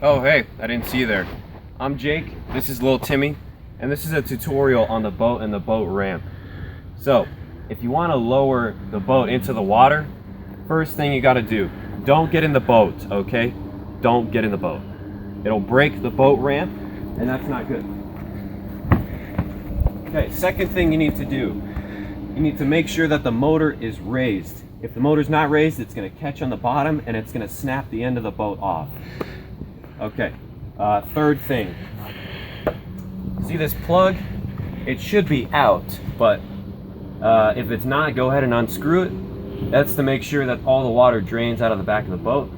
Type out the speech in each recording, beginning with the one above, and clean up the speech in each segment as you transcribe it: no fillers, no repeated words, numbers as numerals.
Oh hey, I didn't see you there. I'm Jake, this is Lil Timmy, and this is a tutorial on the boat and the boat ramp. So, if you want to lower the boat into the water, first thing you got to do, don't get in the boat, okay? Don't get in the boat. It'll break the boat ramp, and that's not good. Okay, second thing you need to do, you need to make sure that the motor is raised. If the motor's not raised, it's going to catch on the bottom and it's going to snap the end of the boat off. Okay, third thing. See this plug? It should be out, but if it's not, go ahead and unscrew it. That's to make sure that all the water drains out of the back of the boat.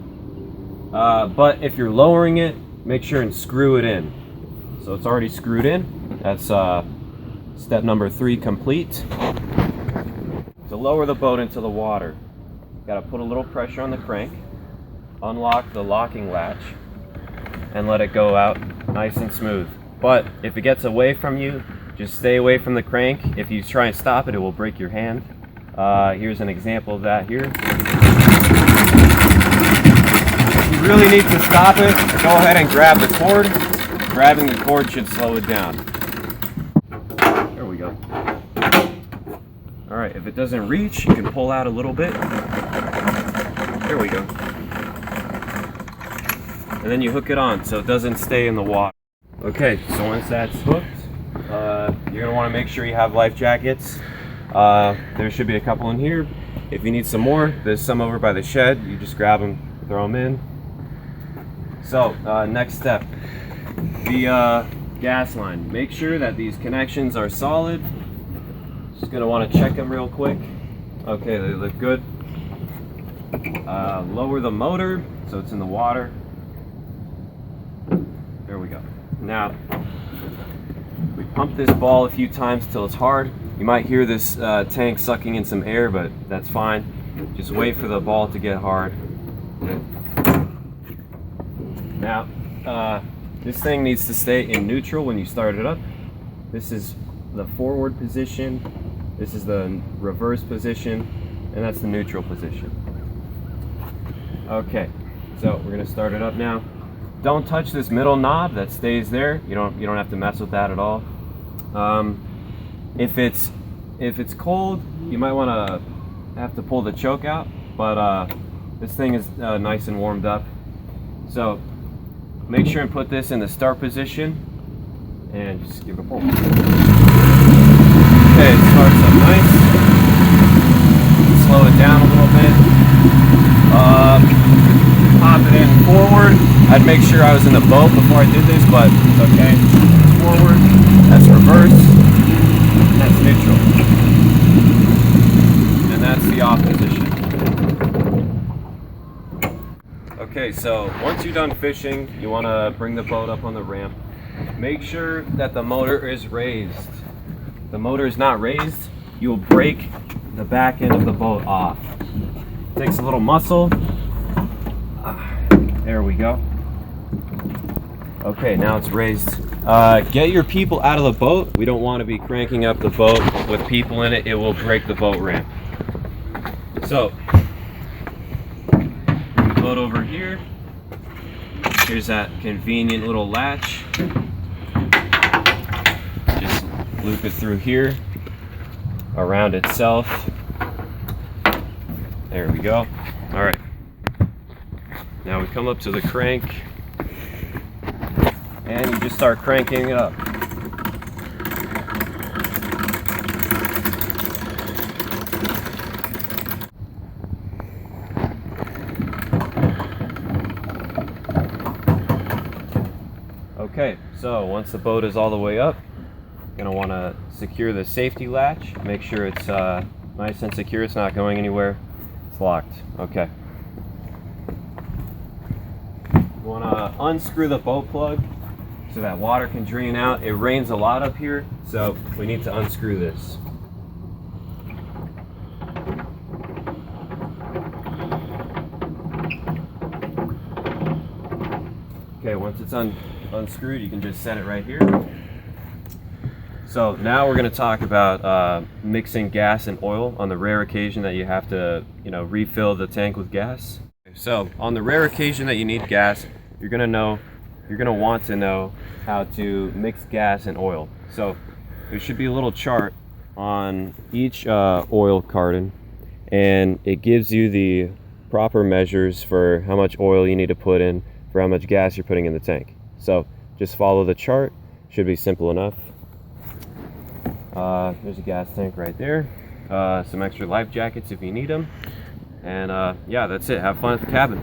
But if you're lowering it, make sure and screw it in. So it's already screwed in. That's step number 3 complete. To lower the boat into the water, you gotta put a little pressure on the crank, unlock the locking latch, and let it go out nice and smooth. But if it gets away from you, just stay away from the crank. If you try and stop it, it will break your hand. Here's an example of that here. If you really need to stop it, go ahead and grab the cord. Grabbing the cord should slow it down. There we go. Alright, if it doesn't reach, you can pull out a little bit. There we go. And then you hook it on so it doesn't stay in the water. Okay, so once that's hooked, you're going to want to make sure you have life jackets. There should be a couple in here. If you need some more, there's some over by the shed. You just grab them, throw them in. So, next step. The gas line. Make sure that these connections are solid. Just going to want to check them real quick. Okay, they look good. Lower the motor so it's in the water. There we go. Now, we pump this ball a few times till it's hard. You might hear this tank sucking in some air, but that's fine. Just wait for the ball to get hard. Now, this thing needs to stay in neutral when you start it up. This is the forward position, this is the reverse position, and that's the neutral position. Okay, so we're gonna start it up now. Don't touch this middle knob that stays there. You don't have to mess with that at all. If it's cold, you might want to have to pull the choke out, but this thing is nice and warmed up. So make sure and put this in the start position and just give it a pull. Okay, it starts up nice. Slow it down a little bit. Pop it in forward. I'd make sure I was in the boat before I did this, but it's okay. That's forward, that's reverse, that's neutral. And that's the off position. Okay, so once you're done fishing, you want to bring the boat up on the ramp. Make sure that the motor is raised. If the motor is not raised, you'll break the back end of the boat off. It takes a little muscle. There we go. Okay, now it's raised. Get your people out of the boat. We don't want to be cranking up the boat with people in it. It will break the boat ramp. So, bring the boat over here. Here's that convenient little latch. Just loop it through here, around itself. There we go. All right. Now we come up to the crank, and you just start cranking it up. Okay, so once the boat is all the way up, you're going to want to secure the safety latch. Make sure it's nice and secure, it's not going anywhere. It's locked. Okay. You want to unscrew the boat plug so that water can drain out. It rains a lot up here, so we need to unscrew this. Okay, once it's unscrewed, you can just set it right here. So now we're going to talk about mixing gas and oil on the rare occasion that you have to, refill the tank with gas. So on the rare occasion that you need gas, you're going to know you're going to want to know how to mix gas and oil. So there should be a little chart on each oil carton, and it gives you the proper measures for how much oil you need to put in for how much gas you're putting in the tank. So just follow the chart. Should be simple enough. There's a gas tank right there. Some extra life jackets if you need them. And yeah, that's it. Have fun at the cabin.